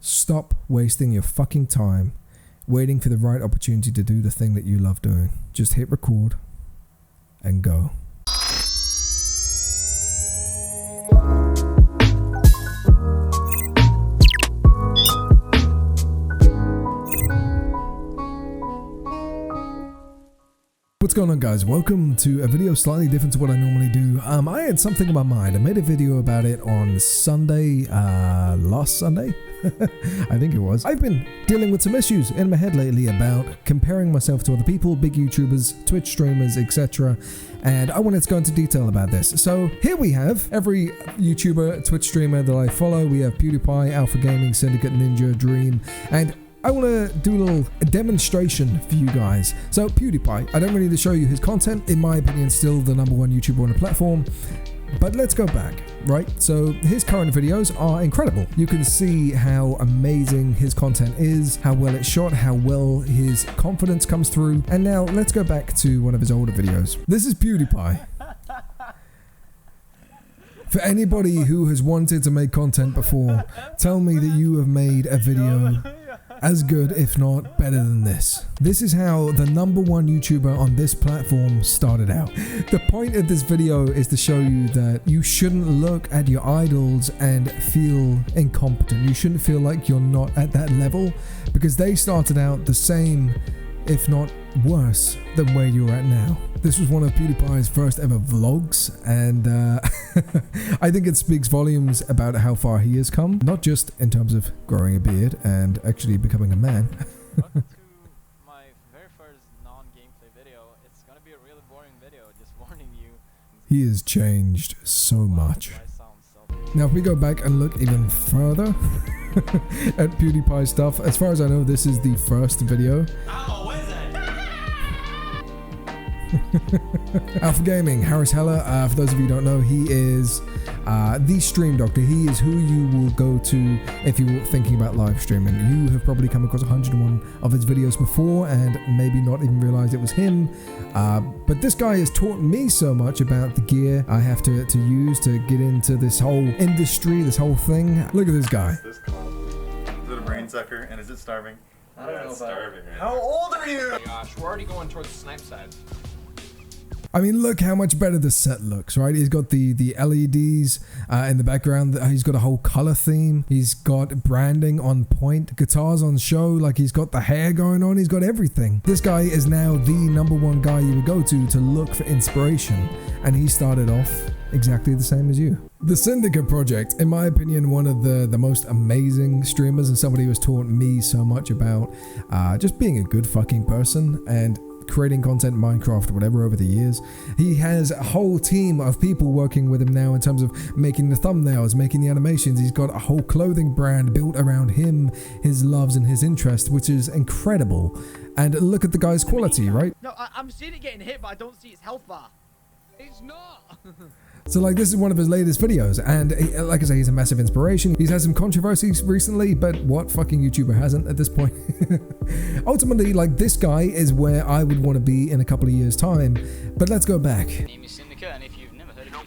Stop wasting your fucking time waiting for the right opportunity to do the thing that you love doing. Just hit record and go. What's going on, guys? Welcome to a video slightly different to what I normally do. I had something in my mind. I made a video about it on Sunday, last Sunday, I think it was. I've been dealing with some issues in my head lately about comparing myself to other people, big YouTubers, Twitch streamers, etc. And I wanted to go into detail about this. So here we have every YouTuber, Twitch streamer that I follow. We have PewDiePie, Alpha Gaming, Syndicate, Ninja, Dream, and I want to do a little demonstration for you guys. So PewDiePie, I don't really need to show you his content. In my opinion, still the #1 YouTuber on the platform. But let's go back, right? So his current videos are incredible. You can see how amazing his content is, how well it's shot, how well his confidence comes through. And now let's go back to one of his older videos. This is PewDiePie. For anybody who has wanted to make content before, tell me that you have made a video as good, if not better than this. This is how the #1 YouTuber on this platform started out. The point of this video is to show you that you shouldn't look at your idols and feel incompetent. You shouldn't feel like you're not at that level, because they started out the same, if not worse, than where you're at now. This was one of PewDiePie's first ever vlogs, and I think it speaks volumes about how far he has come, not just in terms of growing a beard and actually becoming a man. Welcome to my very first non-gameplay video. It's gonna be a really boring video, just warning you. He has changed so much. Now if we go back and look even further at PewDiePie stuff, as far as I know, this is the first video. Alpha Gaming, Harris Heller, for those of you who don't know, he is the stream doctor. He is who you will go to if you're thinking about live streaming. You have probably come across 101 of his videos before and maybe not even realized it was him. But this guy has taught me so much about the gear I have to use to get into this whole industry, this whole thing. Look at this guy. What's this called? Is it a brain sucker and is it starving? I don't know about starving. Right? How old are you? Gosh, we're already going towards the snipe side. I mean, look how much better the set looks, right? He's got the LEDs in the background. He's got a whole color theme. He's got branding on point, guitars on show, like he's got the hair going on. He's got everything. This guy is now the #1 guy you would go to look for inspiration. And he started off exactly the same as you. The Syndicate Project, in my opinion, one of the most amazing streamers and somebody who has taught me so much about just being a good fucking person and creating content, Minecraft, whatever, over the years. He has a whole team of people working with him now in terms of making the thumbnails, making the animations. He's got a whole clothing brand built around him, his loves and his interests, which is incredible. And look at the guy's quality, right? No, I'm seeing it getting hit, but I don't see its health bar. It's not. So like, this is one of his latest videos, and like I say, he's a massive inspiration. He's had some controversies recently, but what fucking YouTuber hasn't at this point? Ultimately, like, this guy is where I would want to be in a couple of years' time. But let's go back. My name is Syndicate, and if you've never heard of me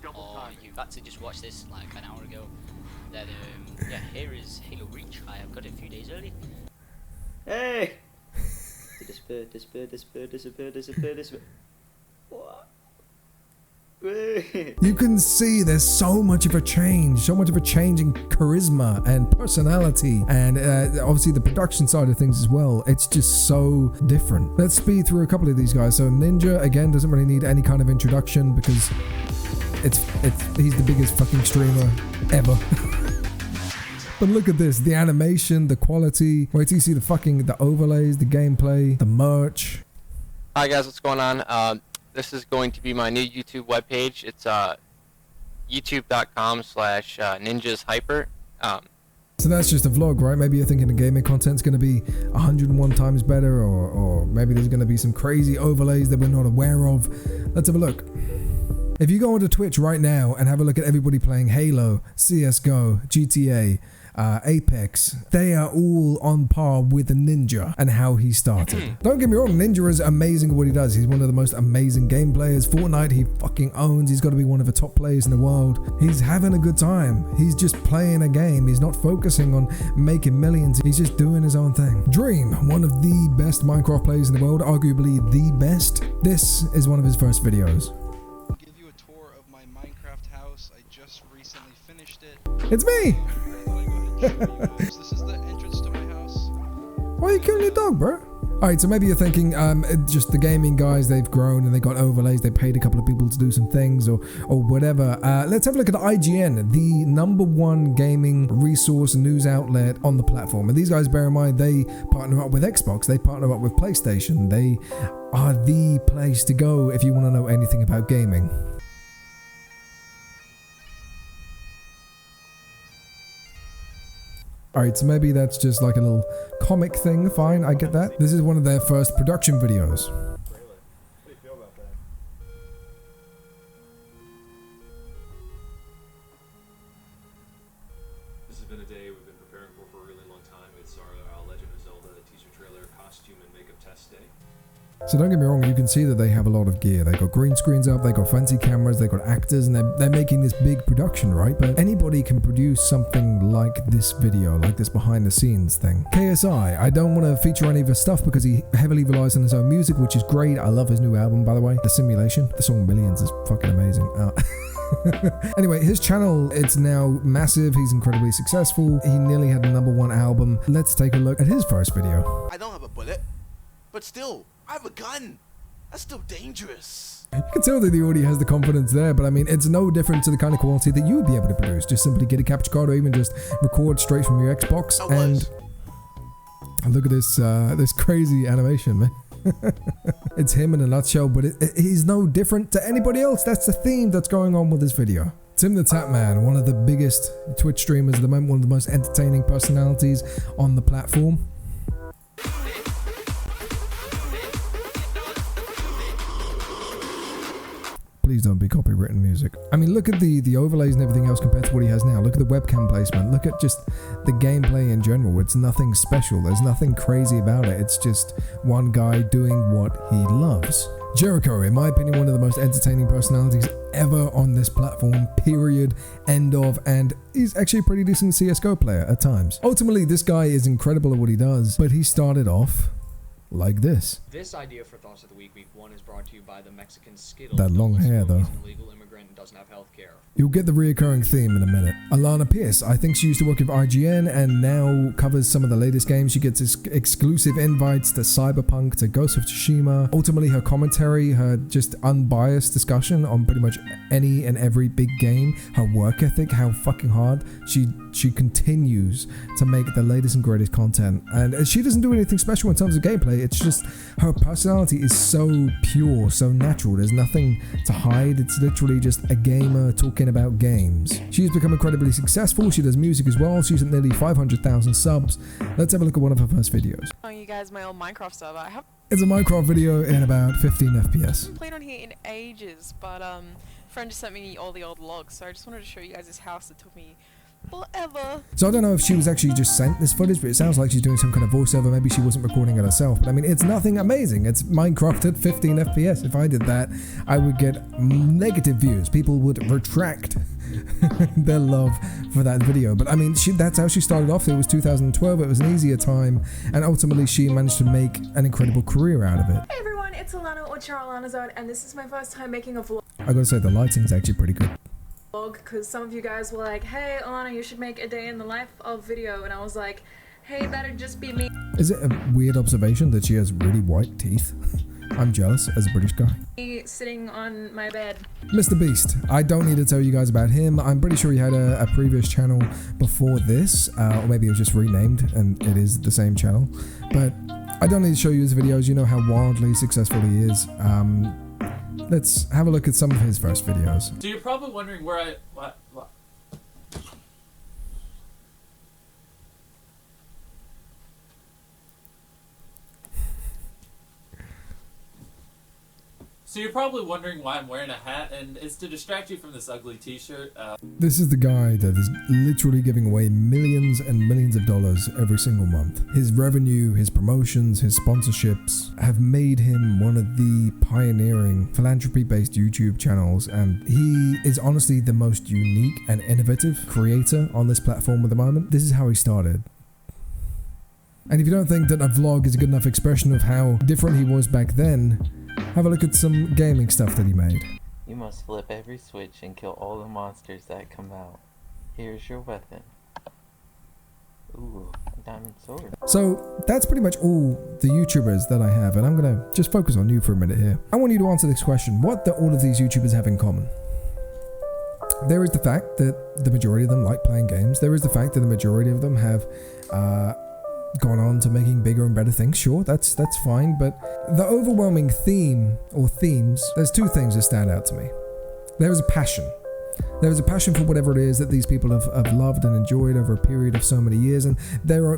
before, or you've actually just watched this like an hour ago, then yeah, here is Halo Reach. I have got it a few days early. Hey! Disappear. What? You can see there's so much of a change, in charisma and personality, and obviously the production side of things as well. It's just so different. Let's speed through a couple of these guys. So Ninja, again, doesn't really need any kind of introduction because he's the biggest fucking streamer ever. But look at this, the animation, the quality. Wait till you see the overlays, the gameplay, the merch. Hi guys, what's going on? This is going to be my new YouTube webpage. It's youtube.com/ninjashyper. So that's just a vlog, right? Maybe you're thinking the gaming content's going to be 101 times better, or maybe there's going to be some crazy overlays that we're not aware of. Let's have a look. If you go onto Twitch right now and have a look at everybody playing Halo, CSGO, GTA, Apex, they are all on par with the Ninja and how he started. Don't get me wrong, Ninja is amazing at what he does. He's one of the most amazing game players. Fortnite, he fucking owns. He's got to be one of the top players in the world. He's having a good time. He's just playing a game. He's not focusing on making millions. He's just doing his own thing. Dream, one of the best Minecraft players in the world, arguably the best. This is one of his first videos. Give you a tour of my Minecraft house. I just recently finished it. It's me! I thought I'd go ahead and show you guys. This is the entrance to my house. Why are you killing your dog, bro? Alright, so maybe you're thinking, just the gaming guys, they've grown and they got overlays, they paid a couple of people to do some things or whatever. Let's have a look at IGN, the #1 gaming resource news outlet on the platform. And these guys, bear in mind, they partner up with Xbox, they partner up with PlayStation. They are the place to go if you want to know anything about gaming. Alright, so maybe that's just like a little comic thing. Fine, I get that. This is one of their first production videos. What do you feel about that? This has been a day we've been preparing for a really long time. It's our Legend of Zelda teaser trailer, costume, and makeup test day. So don't get me wrong, you can see that they have a lot of gear. They got green screens up, they got fancy cameras, they got actors, and they're making this big production, right? But anybody can produce something like this video, like this behind the scenes thing. KSI, I don't want to feature any of his stuff because he heavily relies on his own music, which is great. I love his new album, by the way, The Simulation. The song Millions is fucking amazing. Anyway, his channel, it's now massive. He's incredibly successful. He nearly had a #1 album. Let's take a look at his first video. I don't have a bullet, but still, I have a gun. That's still dangerous. You can tell that he already has the confidence there, but I mean, it's no different to the kind of quality that you would be able to produce. Just simply get a capture card or even just record straight from your Xbox. And look at this, this crazy animation, man. It's him in a nutshell, but he's no different to anybody else. That's the theme that's going on with this video. TimTheTatman, one of the biggest Twitch streamers at the moment, one of the most entertaining personalities on the platform. Please don't be copywritten music. I mean, look at the overlays and everything else compared to what he has now. Look at the webcam placement. Look at just the gameplay in general. It's nothing special. There's nothing crazy about it. It's just one guy doing what he loves. Jericho, in my opinion, one of the most entertaining personalities ever on this platform, period, end of, and he's actually a pretty decent CSGO player at times. Ultimately, this guy is incredible at what he does, but he started off like this. This idea for Thoughts of the Week 1 is brought to you by the Mexican Skittles. That long hair, though. He's an illegal immigrant and doesn't have health care. You'll get the reoccurring theme in a minute. Alanah Pearce, I think she used to work with IGN and now covers some of the latest games. She gets exclusive invites to Cyberpunk, to Ghost of Tsushima. Ultimately, her commentary, her just unbiased discussion on pretty much any and every big game, her work ethic, how fucking hard she continues to make the latest and greatest content. And she doesn't do anything special in terms of gameplay. It's just her personality is so pure, so natural. There's nothing to hide. It's literally just a gamer talking about games. She's become incredibly successful. She does music as well. She's at nearly 500,000 subs. Let's have a look at one of her first videos. Showing you guys my old Minecraft server. I haven't It's a Minecraft video in about 15 FPS. played on here in ages, but a friend just sent me all the old logs, so I just wanted to show you guys this house that took me forever. So I don't know if she was actually just sent this footage, but it sounds like she's doing some kind of voiceover. Maybe she wasn't recording it herself. But I mean, it's nothing amazing. It's Minecraft at 15 FPS. If I did that, I would get negative views. People would retract their love for that video. But I mean, that's how she started off. It was 2012. It was an easier time. And ultimately, she managed to make an incredible career out of it. Hey everyone, it's Alanah or Alanah Zone, and this is my first time making a vlog. I gotta say, the lighting's actually pretty good. Because some of you guys were like, hey Alanah, you should make a day in the life of video, and I was like, hey, that'd just be me. Is it a weird observation that she has really white teeth? I'm jealous as a British guy. Sitting on my bed. MrBeast, I don't need to tell you guys about him. I'm pretty sure he had a previous channel before this, or maybe it was just renamed and it is the same channel. But I don't need to show you his videos. You know how wildly successful he is. Let's have a look at some of his first videos. So you're probably wondering where what? So So you're probably wondering why I'm wearing a hat, and it's to distract you from this ugly t-shirt. This is the guy that is literally giving away millions and millions of dollars every single month. His revenue, his promotions, his sponsorships have made him one of the pioneering philanthropy-based YouTube channels, and he is honestly the most unique and innovative creator on this platform at the moment. This is how he started. And if you don't think that a vlog is a good enough expression of how different he was back then, have a look at some gaming stuff that he made. You must flip every switch and kill all the monsters that come out. Here's your weapon. Ooh, a diamond sword. So that's pretty much all the YouTubers that I have, and I'm gonna just focus on you for a minute here. I want you to answer this question. What do all of these YouTubers have in common? There is the fact that the majority of them like playing games. There is the fact that the majority of them have gone on to making bigger and better things. Sure, that's fine, but the overwhelming theme or themes, there's two things that stand out to me. There is a passion. There is a passion for whatever it is that these people have loved and enjoyed over a period of so many years, and they're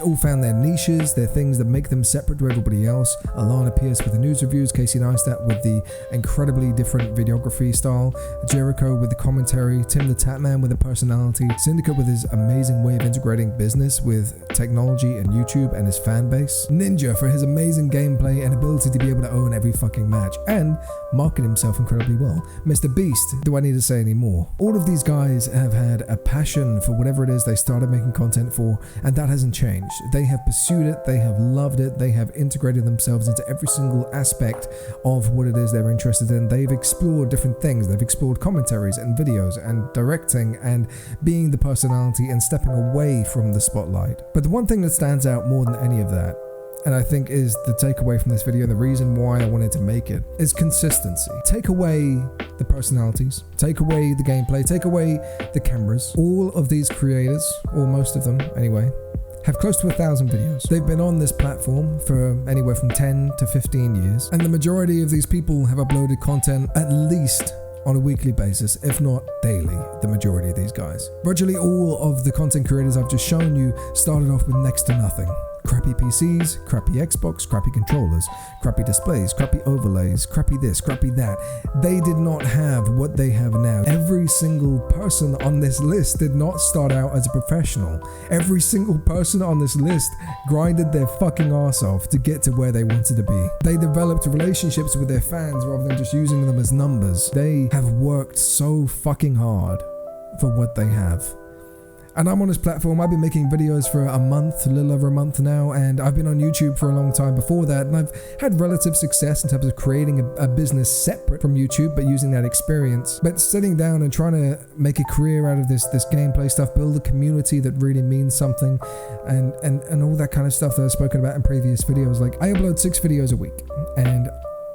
all found their niches, their things that make them separate to everybody else. Alanah Pearce with the news reviews, Casey Neistat with the incredibly different videography style, Jericho with the commentary, TimTheTatman with the personality, Syndicate with his amazing way of integrating business with technology and YouTube and his fan base, Ninja for his amazing gameplay and ability to be able to own every fucking match and market himself incredibly well. MrBeast, do I need to say any more? All of these guys have had a passion for whatever it is they started making content for, and that hasn't changed. They have pursued it, they have loved it, they have integrated themselves into every single aspect of what it is they're interested in. They've explored different things. They've explored commentaries and videos and directing and being the personality and stepping away from the spotlight. But the one thing that stands out more than any of that, and I think is the takeaway from this video, the reason why I wanted to make it, is consistency. Take away the personalities, take away the gameplay, take away the cameras. All of these creators, or most of them anyway, have close to 1,000 videos. They've been on this platform for anywhere from 10 to 15 years, and the majority of these people have uploaded content at least on a weekly basis, if not daily, the majority of these guys. Virtually all of the content creators I've just shown you started off with next to nothing. Crappy PCs, crappy Xbox, crappy controllers, crappy displays, crappy overlays, crappy this, crappy that. They did not have what they have now. Every single person on this list did not start out as a professional. Every single person on this list grinded their fucking arse off to get to where they wanted to be. They developed relationships with their fans rather than just using them as numbers. They have worked so fucking hard for what they have. And I'm on this platform. I've been making videos for a month, a little over a month now, and I've been on YouTube for a long time before that, and I've had relative success in terms of creating a business separate from YouTube, but using that experience. But sitting down and trying to make a career out of this gameplay stuff, build a community that really means something, and all that kind of stuff that I've spoken about in previous videos. Like, I upload 6 videos a week, and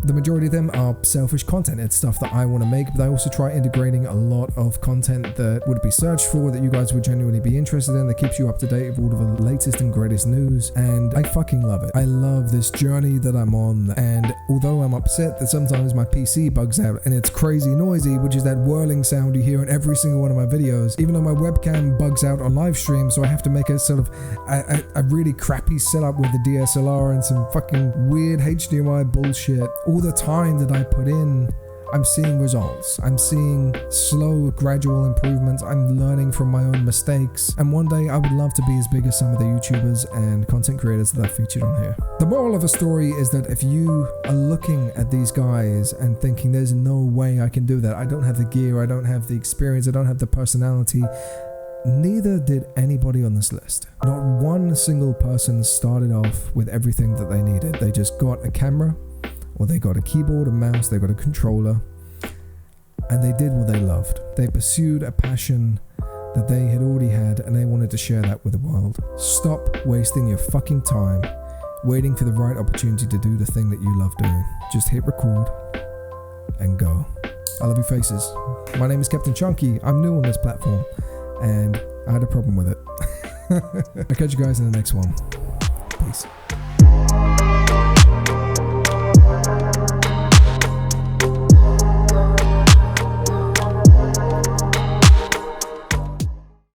the majority of them are selfish content. It's stuff that I want to make, but I also try integrating a lot of content that would be searched for, that you guys would genuinely be interested in, that keeps you up to date with all of the latest and greatest news, and I fucking love it. I love this journey that I'm on, and although I'm upset that sometimes my PC bugs out and it's crazy noisy, which is that whirling sound you hear in every single one of my videos, even though my webcam bugs out on live stream, so I have to make a sort of a really crappy setup with the DSLR and some fucking weird HDMI bullshit. All the time that I put in, I'm seeing results. I'm seeing slow, gradual improvements. I'm learning from my own mistakes. And one day I would love to be as big as some of the YouTubers and content creators that I've featured on here. The moral of the story is that if you are looking at these guys and thinking there's no way I can do that, I don't have the gear, I don't have the experience, I don't have the personality, neither did anybody on this list. Not one single person started off with everything that they needed. They just got a camera, or they got a keyboard, a mouse, they got a controller, and they did what they loved. They pursued a passion that they had already had, and they wanted to share that with the world. Stop wasting your fucking time waiting for the right opportunity to do the thing that you love doing. Just hit record and go. I love you faces. My name is Captain Chunky. I'm new on this platform, and I had a problem with it. I'll catch you guys in the next one. Peace.